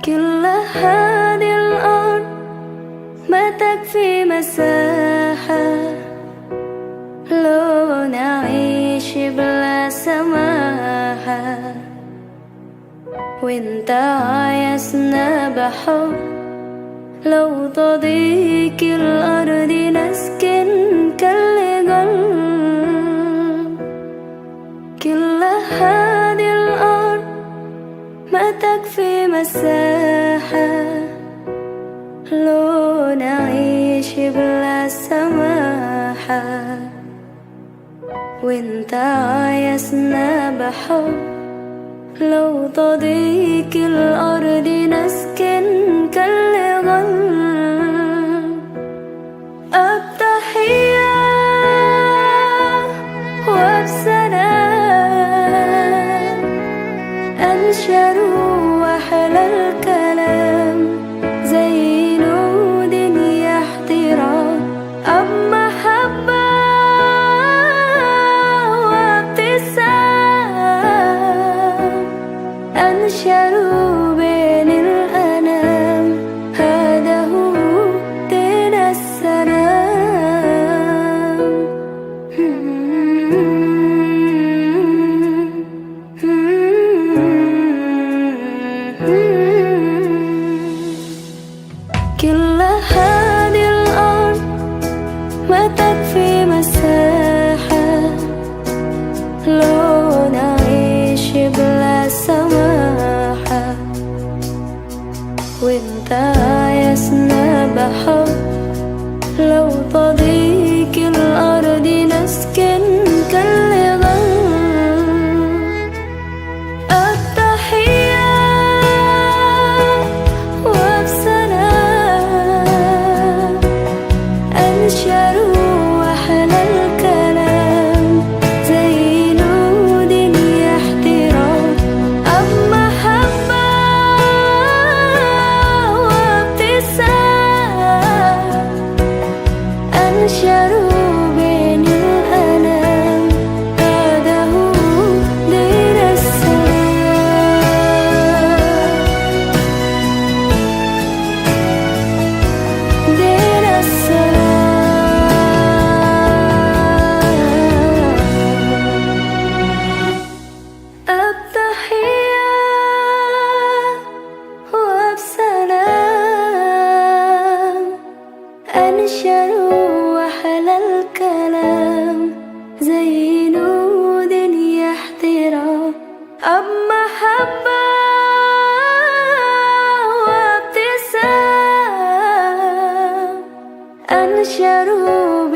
كل هذه الأرض ما تكفي مساحة لو نعيش بلا سماحة، وانت عايزنا بحب لو تضيق الأرض نسكن كل قلب. كل هذه الأرض ما تكفي مساحة لو نعيش بلا سماحة، وانت عايزنا بحب لو تضيق الأرض نسكن كل قلب. التحية وبسلام أنشر أحلى الكلام زي نود احترام، أب محبة وابتسام أنشروا بين الأنام، هذا هو دين السلام. كل هذه الأرض ما تكفي مساحة لو نعيش بلا سماحة، وانت عايزنا بحب لو تضيق الأرض نسكن كل قلب. التحية وبسلام أنشروا أحلى الكلام زي نود احترام، أب محبة وابتسام أنشروا بين الأنام، هذا هو دين السلام. دين السلام. التحية وبسلام أنشروا أحلى الكلام زي نود احترام، أب محبة وابتسام أنشروا